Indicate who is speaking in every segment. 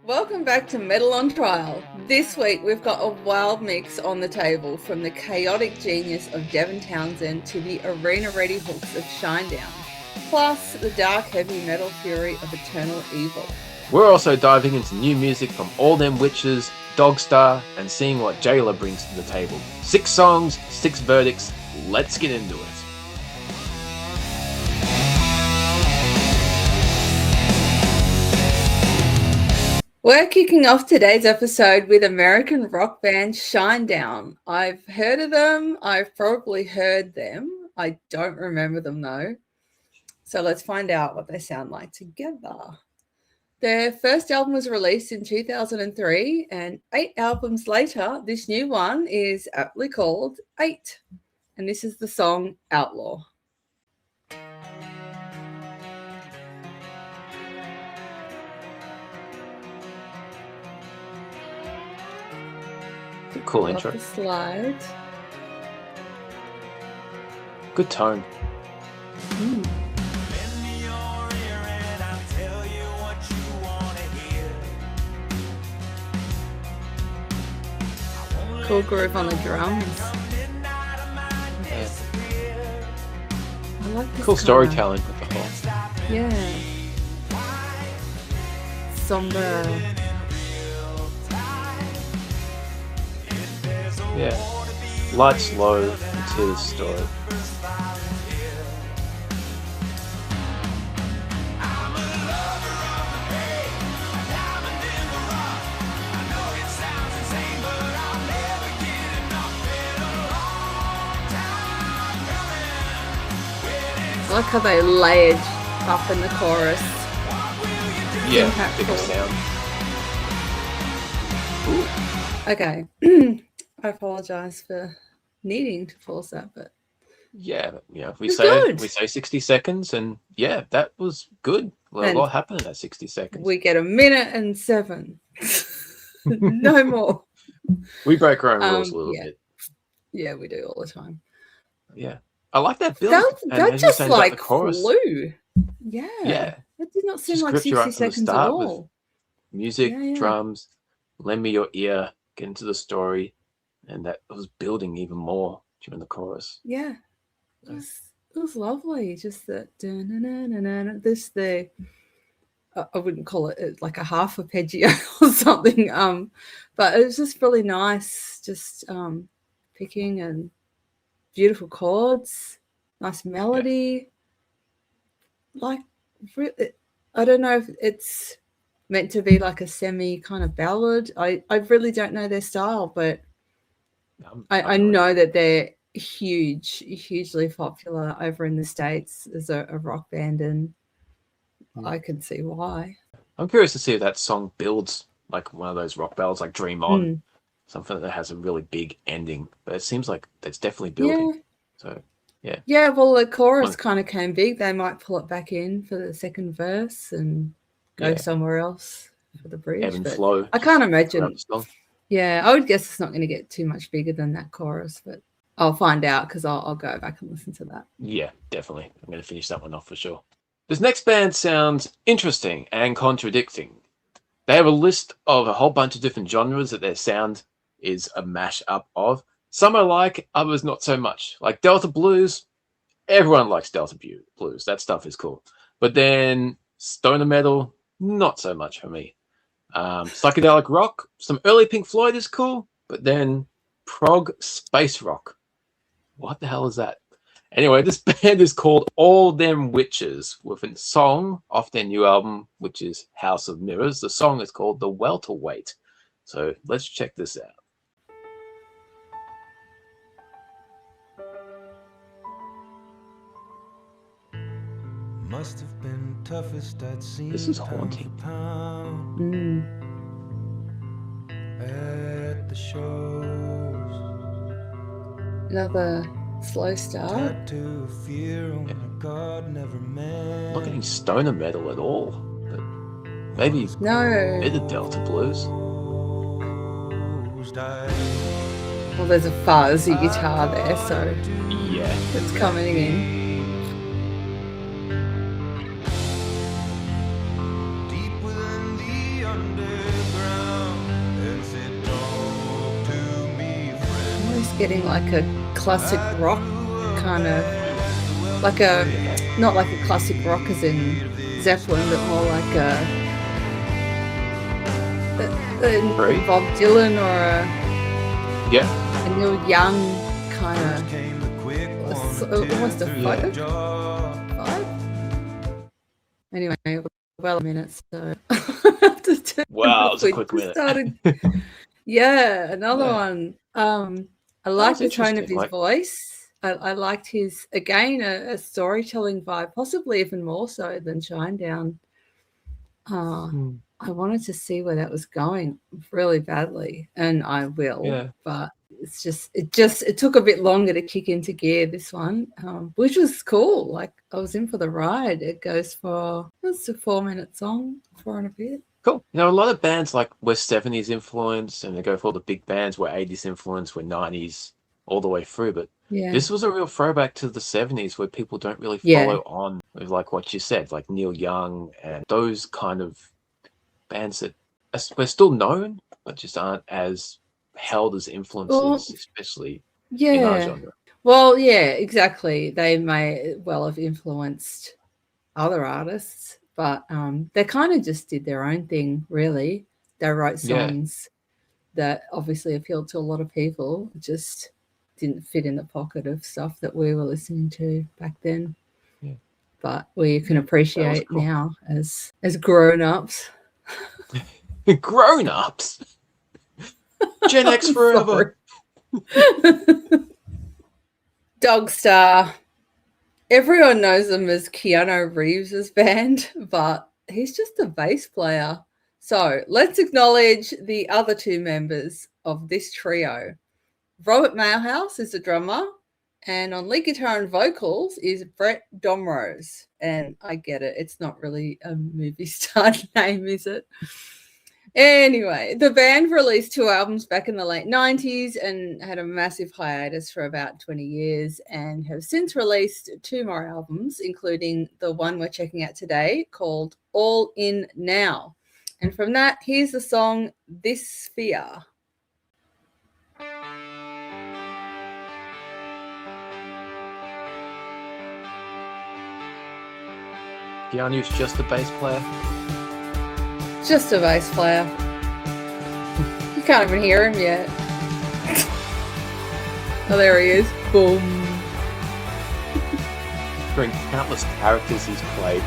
Speaker 1: Welcome back to Metal on Trial. This week we've got a wild mix on the table, from the chaotic genius of Devin Townsend to the arena-ready hooks of Shinedown, plus the dark heavy metal fury of Eternal Evil.
Speaker 2: We're also diving into new music from All Them Witches, Dogstar, and seeing what Jayler brings to the table. 6 songs, 6 verdicts. Let's get into it.
Speaker 1: We're kicking off today's episode with American rock band Shinedown. I've heard of them. I've probably heard them. I don't remember them though. So let's find out what they sound like together. Their first album was released in 2003, and 8 albums later, this new one is aptly called 8. And this is the song Outlaw.
Speaker 2: Cool intro.
Speaker 1: The slide.
Speaker 2: Good tone. Cool groove on the drums. Yeah.
Speaker 1: I like this
Speaker 2: Cool
Speaker 1: color.
Speaker 2: storytelling with the whole.
Speaker 1: Yeah. Somber.
Speaker 2: Yeah. Light, slow, into the story.
Speaker 1: I like how they layered up in the chorus.
Speaker 2: Yeah,
Speaker 1: Impactful.
Speaker 2: bigger sound.
Speaker 1: Okay. I apologize for needing to force that, but
Speaker 2: Yeah. We
Speaker 1: It's
Speaker 2: say
Speaker 1: good.
Speaker 2: 60 seconds, and yeah, that was good. Well,
Speaker 1: And
Speaker 2: a lot happened in that 60 seconds.
Speaker 1: we get 1:07. No more.
Speaker 2: We break our own rules a little
Speaker 1: yeah.
Speaker 2: bit.
Speaker 1: Yeah, we do all the time.
Speaker 2: Yeah, I like that build.
Speaker 1: That
Speaker 2: as you
Speaker 1: just
Speaker 2: said about
Speaker 1: like
Speaker 2: the chorus.
Speaker 1: flew. Yeah.
Speaker 2: Yeah,
Speaker 1: That did not seem
Speaker 2: Just
Speaker 1: like
Speaker 2: gripped you
Speaker 1: 60
Speaker 2: right from the
Speaker 1: seconds at
Speaker 2: start with
Speaker 1: all.
Speaker 2: music,
Speaker 1: Yeah.
Speaker 2: drums, lend me your ear, get into the story, and that was building even more during the chorus.
Speaker 1: Yeah. It was lovely. Just that this I wouldn't call it like a half arpeggio or something. But it was just really nice, just picking and beautiful chords, nice melody. Like really, I don't know if it's meant to be like a semi kind of ballad. I really don't know their style, but I know that they're hugely popular over in the States as a rock band, and I can see why.
Speaker 2: I'm curious to see if that song builds like one of those rock ballads, like Dream On, something that has a really big ending. But it seems like it's definitely building.
Speaker 1: Yeah.
Speaker 2: So yeah.
Speaker 1: Yeah, well, the chorus kind of came big. They might pull it back in for the second verse and go somewhere else for the bridge.
Speaker 2: Ebb and
Speaker 1: but
Speaker 2: flow.
Speaker 1: I can't imagine.
Speaker 2: throughout the song.
Speaker 1: Yeah, I would guess it's not going to get too much bigger than that chorus, but I'll find out because I'll go back and listen to that.
Speaker 2: Yeah, definitely. I'm going to finish that one off for sure. This next band sounds interesting and contradicting. They have a list of a whole bunch of different genres that their sound is a mash-up of. Some I like, others not so much. Like Delta Blues, everyone likes Delta Blues. That stuff is cool. But then stoner metal, not so much for me. Psychedelic rock, some early Pink Floyd is cool, but then prog space rock. What the hell is that? Anyway, this band is called All Them Witches, with a song off their new album, which is House of Mirrors. The song is called The Welterweight. So let's check this out.
Speaker 3: Must have been toughest I'd seen.
Speaker 2: This is haunting.
Speaker 3: At the shows.
Speaker 1: Another slow start.
Speaker 3: To fear on God never meant.
Speaker 2: Not getting stoner metal at all, but maybe a bit of Delta Blues.
Speaker 1: Well, there's a fuzzy guitar there, so
Speaker 2: yeah,
Speaker 1: it's coming in. getting like a classic rock kind of, like a, not like a classic rock as in Zeppelin, but more like a Bob Dylan or a Neil Young kind of, almost a folk vibe. Anyway, well, a minute, so
Speaker 2: wow, it was a quick minute.
Speaker 1: Another one. I liked the tone of his voice. I liked his, again, a storytelling vibe, possibly even more so than Shinedown. I wanted to see where that was going really badly, and I will, but it took a bit longer to kick into gear, this one, which was cool. Like, I was in for the ride. It's a 4-minute song, 4 and a bit.
Speaker 2: Cool. You know, a lot of bands like were 70s influence, and they go for all the big bands were 80s influence, were 90s all the way through. But this was a real throwback to the 70s where people don't really follow on with, like what you said, like Neil Young and those kind of bands that we're still known, but just aren't as held as influences, especially in our genre.
Speaker 1: Well, yeah, exactly. They may well have influenced other artists, but they kind of just did their own thing, really. They wrote songs that obviously appealed to a lot of people, just didn't fit in the pocket of stuff that we were listening to back then. Yeah. But we can appreciate now as grown-ups.
Speaker 2: Grown-ups? Gen X forever.
Speaker 1: Dogstar. Everyone knows him as Keanu Reeves' band, but he's just a bass player. So let's acknowledge the other 2 members of this trio. Robert Mailhouse is the drummer, and on lead guitar and vocals is Brett Domrose. And I get it, it's not really a movie star name, is it? Anyway, the band released 2 albums back in the late 90s and had a massive hiatus for about 20 years, and have since released 2 more albums, including the one we're checking out today called All In Now. And from that, here's the song This Sphere.
Speaker 2: Keanu's just a bass player.
Speaker 1: Just a bass player. You can't even hear him yet. Oh, there he is. Boom.
Speaker 2: During countless characters he's played,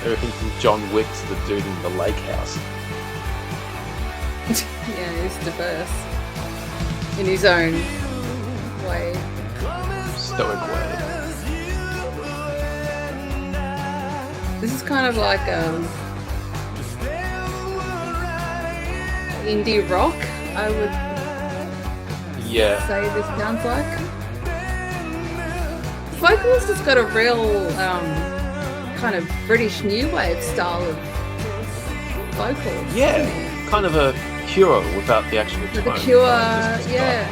Speaker 2: everything from John Wick to the dude in the lake house.
Speaker 1: Yeah, he's diverse in his own way.
Speaker 2: Stoic way.
Speaker 1: This is kind of like indie rock, I would say this sounds like. The vocalist has got a real kind of British new wave style of vocals.
Speaker 2: Yeah, kind of a Cure without the actual tone.
Speaker 1: The Cure, yeah.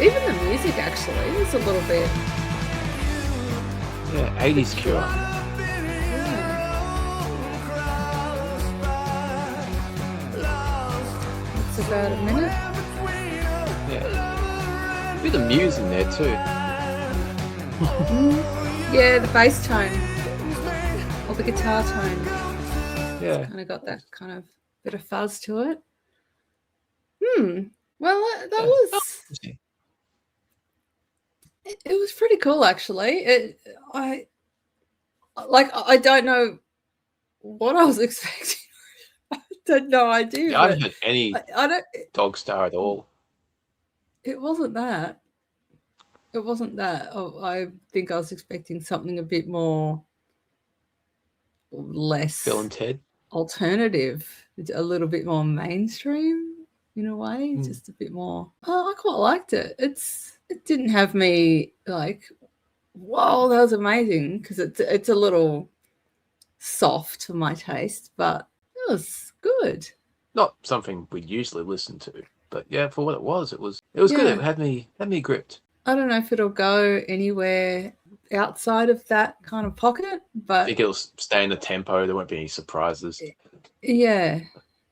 Speaker 1: Even the music actually is a little bit.
Speaker 2: Yeah, 80s Cure.
Speaker 1: It's about a minute.
Speaker 2: Yeah. A bit of Muse in there too.
Speaker 1: Yeah, the bass tone. Or the guitar tone.
Speaker 2: Yeah.
Speaker 1: It's kind of got that kind of bit of fuzz to it. Well, that was... It was pretty cool, actually. I don't know what I was expecting. I had no idea.
Speaker 2: Yeah, I haven't heard any Dogstar at all.
Speaker 1: It wasn't that. It wasn't that. I think I was expecting something a bit more, less
Speaker 2: Bill and Ted,
Speaker 1: alternative, a little bit more mainstream in a way, just a bit more. I quite liked it. It didn't have me like, whoa, that was amazing, because it's a little soft for my taste, but it was good.
Speaker 2: Not something we usually listen to, but yeah, for what it was good. It had me gripped.
Speaker 1: I don't know if it'll go anywhere outside of that kind of pocket, but
Speaker 2: I think it'll stay in the tempo. There won't be any surprises.
Speaker 1: Yeah,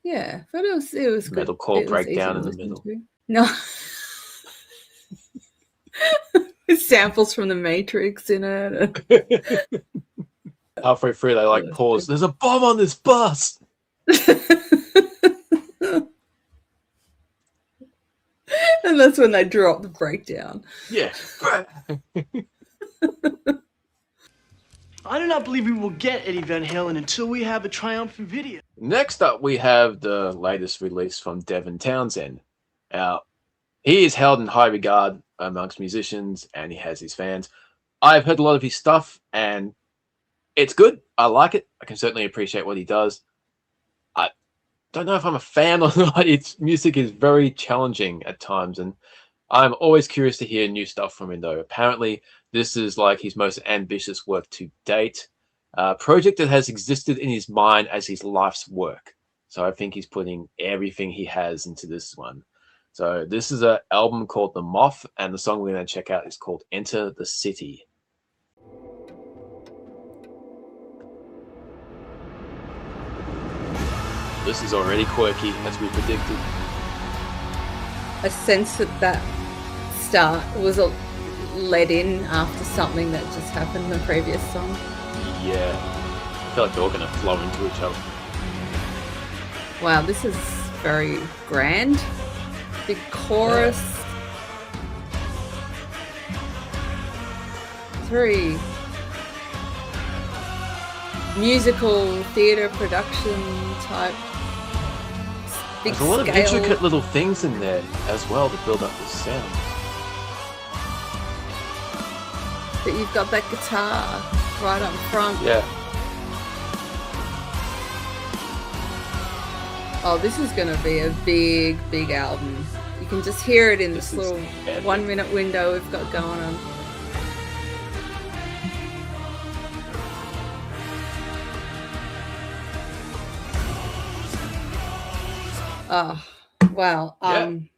Speaker 1: Yeah, but it was good.
Speaker 2: Metalcore
Speaker 1: It was easy
Speaker 2: breakdown
Speaker 1: to
Speaker 2: in the
Speaker 1: listen
Speaker 2: middle.
Speaker 1: to. No. With samples from the Matrix in it.
Speaker 2: Halfway through, they like pause. There's a bomb on this bus.
Speaker 1: And that's when they drop the breakdown.
Speaker 2: Yeah.
Speaker 4: I do not believe we will get Eddie Van Halen until we have a triumphant video.
Speaker 2: Next up, we have the latest release from Devin Townsend. Now, he is held in high regard amongst musicians, and he has his fans. I've heard a lot of his stuff, and it's good. I like it. I can certainly appreciate what he does. I don't know if I'm a fan or not. Its music is very challenging at times, and I'm always curious to hear new stuff from him, though. Apparently, this is like his most ambitious work to date. A project that has existed in his mind as his life's work. So I think he's putting everything he has into this one. So this is an album called The Moth, and the song we're going to check out is called Enter the City. This is already quirky, as we predicted.
Speaker 1: I sense that start was led in after something that just happened in the previous song.
Speaker 2: Yeah. I feel like they're all going to flow into each other.
Speaker 1: Wow, this is very grand. Big chorus. It's very musical theatre production type. Big
Speaker 2: There's a lot
Speaker 1: scale.
Speaker 2: of intricate little things in there as well to build up this sound.
Speaker 1: But you've got that guitar right up front.
Speaker 2: Yeah.
Speaker 1: Oh, this is going to be a big, big album. You can just hear it in this little
Speaker 2: epic.
Speaker 1: 1 minute window we've got going on. Oh, wow. I'm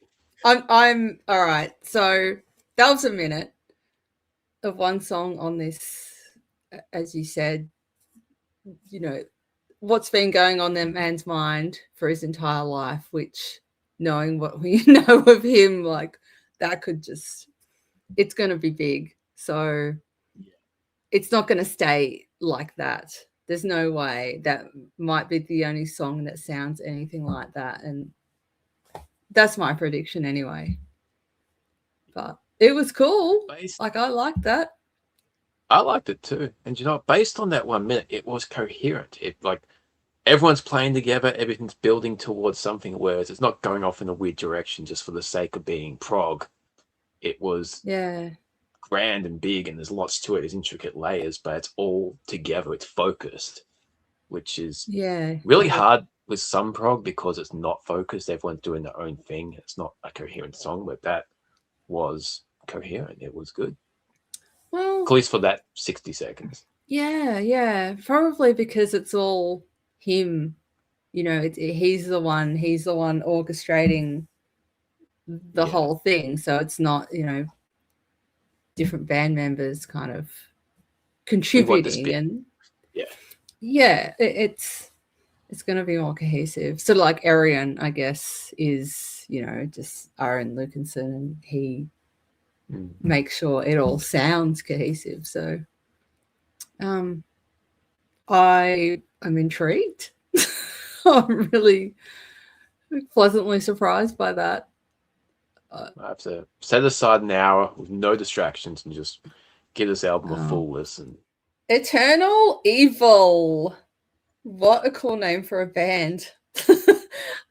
Speaker 1: all right. So that was a minute of one song on this, as you said, you know, what's been going on in man's mind for his entire life, which knowing what we know of him, like that could just, it's going to be big. So it's not going to stay like that. There's no way. That might be the only song that sounds anything like that. And that's my prediction anyway. But it was cool. Like, I liked that.
Speaker 2: I liked it too. And you know, based on that 1 minute, it was coherent. It like everyone's playing together, everything's building towards something, whereas it's not going off in a weird direction just for the sake of being prog. It was grand and big, and there's lots to it. There's intricate layers, but it's all together. It's focused, which is really hard with some prog because it's not focused. Everyone's doing their own thing. It's not a coherent song, but that was coherent. It was good.
Speaker 1: Well,
Speaker 2: at least for that 60 seconds.
Speaker 1: Yeah. Probably because it's all him. You know, he's the one orchestrating the whole thing. So it's not, you know, different band members kind of contributing, and it's going to be more cohesive. So like Arian, I guess, is, you know, just Aaron Lukinson, and he makes sure it all sounds cohesive. So I'm intrigued. I'm really pleasantly surprised by that.
Speaker 2: I have to set aside an hour with no distractions and just give this album a full listen.
Speaker 1: Eternal Evil. What a cool name for a band.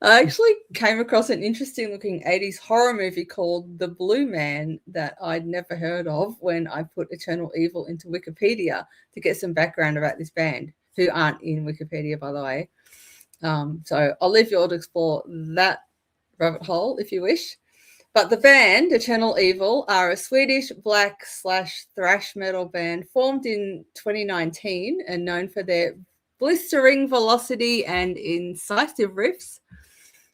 Speaker 1: I actually came across an interesting looking 80s horror movie called The Blue Man that I'd never heard of when I put Eternal Evil into Wikipedia to get some background about this band, who aren't in Wikipedia, by the way. So I'll leave you all to explore that rabbit hole if you wish. But the band, Eternal Evil, are a Swedish black/thrash metal band formed in 2019 and known for their blistering velocity and incisive riffs.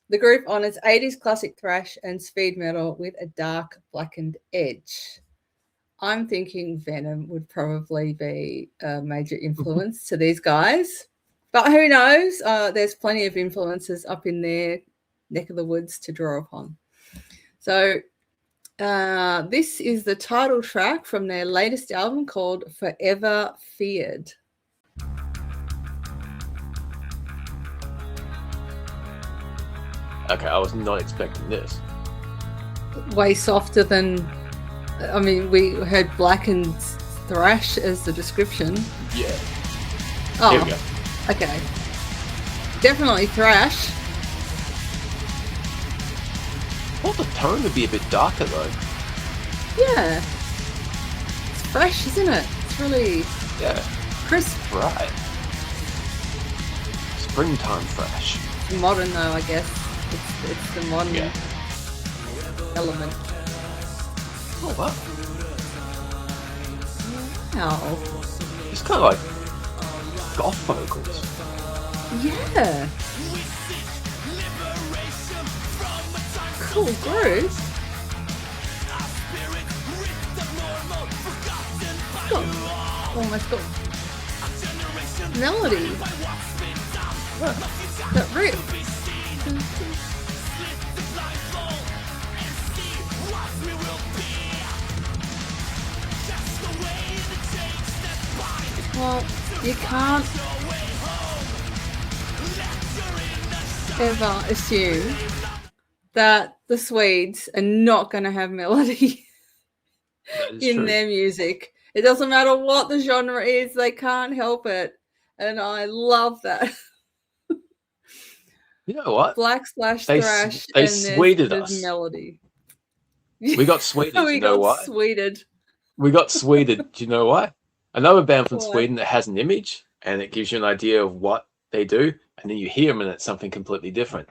Speaker 1: The group honors 80s classic thrash and speed metal with a dark blackened edge. I'm thinking Venom would probably be a major influence to these guys, But who knows? There's plenty of influences up in their neck of the woods to draw upon. So this is the title track from their latest album called Forever Feared.
Speaker 2: Okay, I was not expecting this.
Speaker 1: Way softer than, I mean, we heard blackened thrash as the description.
Speaker 2: Yeah.
Speaker 1: Oh,
Speaker 2: Here we go.
Speaker 1: okay. Definitely thrash.
Speaker 2: I thought the tone would be a bit darker though.
Speaker 1: Yeah. It's fresh, isn't it? It's really
Speaker 2: Yeah.
Speaker 1: crisp.
Speaker 2: Right. Springtime fresh.
Speaker 1: It's modern though, I guess. It's the modern element.
Speaker 2: Oh wow.
Speaker 1: Wow.
Speaker 2: It's kind of like goth vocals.
Speaker 1: Yeah. Cool groove. Almost got melody. That riff. Well, you can't ever assume that the Swedes are not going to have melody in
Speaker 2: true.
Speaker 1: their music. It doesn't matter what the genre is, they can't help it. And I love that.
Speaker 2: You know what?
Speaker 1: Black slash
Speaker 2: They
Speaker 1: thrash
Speaker 2: they
Speaker 1: and
Speaker 2: Sweded
Speaker 1: there's
Speaker 2: us.
Speaker 1: melody.
Speaker 2: We got Sweded.
Speaker 1: We
Speaker 2: You know
Speaker 1: got
Speaker 2: why?
Speaker 1: Sweded.
Speaker 2: We got Sweded. Do you know why? Another band from
Speaker 1: Why?
Speaker 2: Sweden that has an image and it gives you an idea of what they do, and then you hear them and it's something completely different.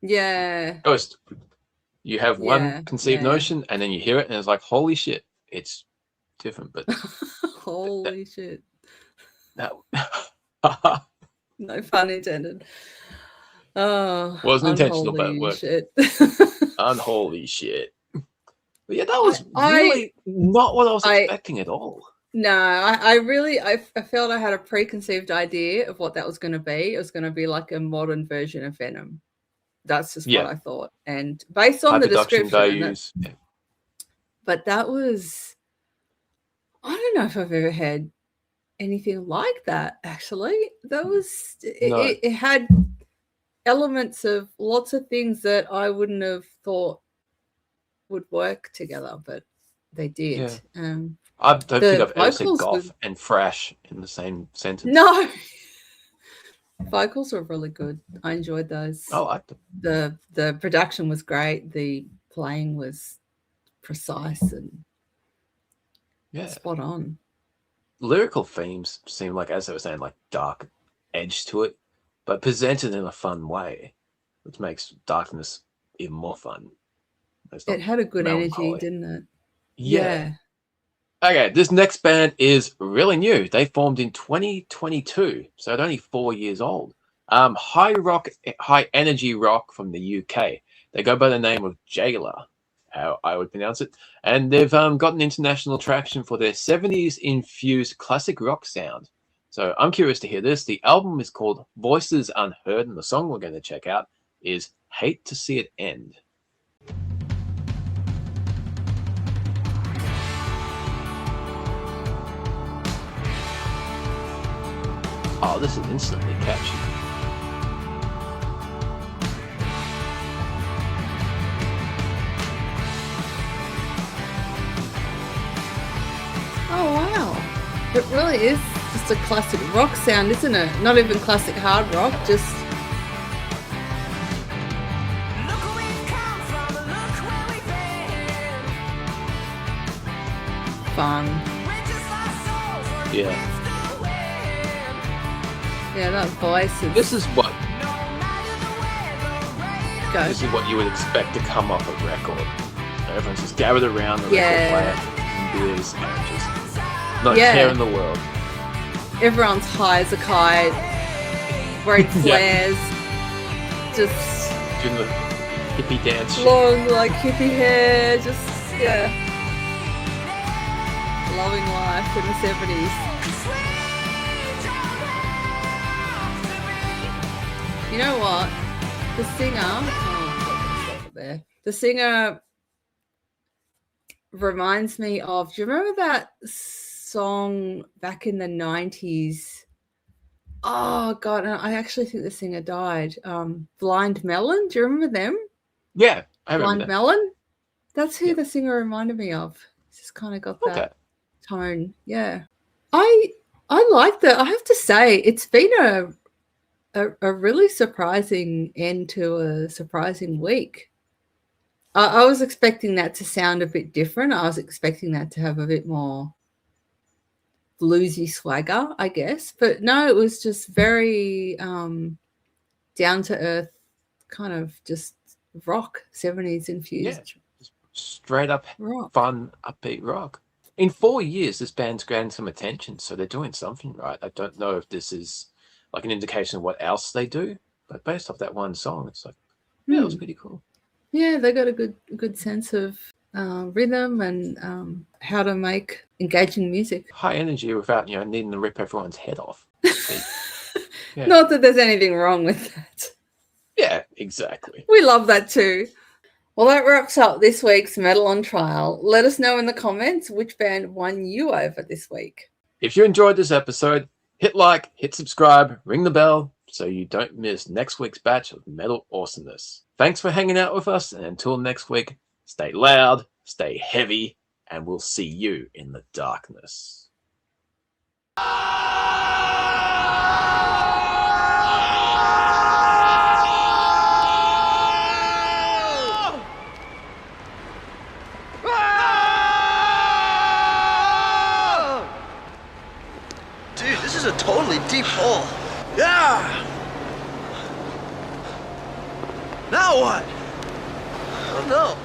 Speaker 1: Yeah.
Speaker 2: Ghost. You have
Speaker 1: Yeah,
Speaker 2: one conceived
Speaker 1: yeah.
Speaker 2: notion, and then you hear it, and it's like, holy shit, it's different. But
Speaker 1: Holy shit.
Speaker 2: that
Speaker 1: No pun intended. Oh,
Speaker 2: Wasn't intentional, but it
Speaker 1: unholy
Speaker 2: worked.
Speaker 1: shit.
Speaker 2: unholy shit. But yeah, that was
Speaker 1: I-
Speaker 2: really not what I was
Speaker 1: I-
Speaker 2: expecting at all.
Speaker 1: No, I felt I had a preconceived idea of what that was going to be. It was going to be like a modern version of Venom. That's just
Speaker 2: Yeah.
Speaker 1: what I thought. And based on
Speaker 2: High
Speaker 1: the
Speaker 2: production
Speaker 1: description,
Speaker 2: values.
Speaker 1: but that was, I don't know if I've ever had anything like that, actually. That was,
Speaker 2: No.
Speaker 1: it had elements of lots of things that I wouldn't have thought would work together, but they did.
Speaker 2: I don't think
Speaker 1: The
Speaker 2: I've ever said
Speaker 1: vocals
Speaker 2: goth
Speaker 1: were-
Speaker 2: and thrash in the same sentence.
Speaker 1: No. Vocals were really good. I enjoyed those.
Speaker 2: I liked them.
Speaker 1: The production was great. The playing was precise and
Speaker 2: Yeah.
Speaker 1: spot on.
Speaker 2: Lyrical themes seem like, as I was saying, like dark edge to it, but presented in a fun way, which makes darkness even more fun. It's not
Speaker 1: It had a good energy,
Speaker 2: melancholy.
Speaker 1: didn't it?
Speaker 2: Yeah. Okay, this next band is really new. They formed in 2022, so they're only 4 years old. High energy rock from the UK. They go by the name of Jayler, how I would pronounce it, and they've gotten international traction for their 70s infused classic rock sound. So I'm curious to hear this. The album is called Voices Unheard, and the song we're going to check out is Hate to See It End. Oh, this is instantly catchy.
Speaker 1: Oh wow. It really is just a classic rock sound, isn't it? Not even classic hard rock, just fun.
Speaker 2: Yeah.
Speaker 1: Yeah, that voice is
Speaker 2: This is what
Speaker 1: go.
Speaker 2: This is what you would expect to come off a record. Everyone's just gathered around the
Speaker 1: Yeah.
Speaker 2: record player and beers and just not
Speaker 1: Yeah.
Speaker 2: care in the world.
Speaker 1: Everyone's high as a kite, wearing flares, just
Speaker 2: Doing the hippie dance shit.
Speaker 1: long, like hippie hair, just loving life in the 70s. You know what? The singer, there. The singer reminds me of. Do you remember that song back in the 90s? Oh God, I actually think the singer died. Blind Melon. Do you remember them?
Speaker 2: Yeah, I remember
Speaker 1: Blind
Speaker 2: that.
Speaker 1: Melon. That's who
Speaker 2: Yep.
Speaker 1: the singer reminded me of. It's just kind of got
Speaker 2: Okay.
Speaker 1: that tone. Yeah, I like that. I have to say, it's been a really surprising end to a surprising week. I was expecting that to sound a bit different. I was expecting that to have a bit more bluesy swagger, I guess. But no, it was just very down to earth, kind of just rock, 70s infused.
Speaker 2: Just straight up
Speaker 1: rock.
Speaker 2: fun, upbeat rock. In 4 years, this band's gained some attention, so they're doing something right. I don't know if this is like an indication of what else they do, but based off that one song, it's like, yeah, it was pretty cool.
Speaker 1: Yeah, they got a good sense of rhythm and how to make engaging music.
Speaker 2: High energy without, needing to rip everyone's head off. Yeah.
Speaker 1: Not that there's anything wrong with that.
Speaker 2: Yeah, exactly.
Speaker 1: We love that too. Well, that wraps up this week's Metal on Trial. Let us know in the comments which band won you over this week.
Speaker 2: If you enjoyed this episode, hit like, hit subscribe, ring the bell so you don't miss next week's batch of metal awesomeness. Thanks for hanging out with us, and until next week, stay loud, stay heavy, and we'll see you in the darkness.
Speaker 4: Dude, this is a totally deep hole. Yeah! Now what? I don't know.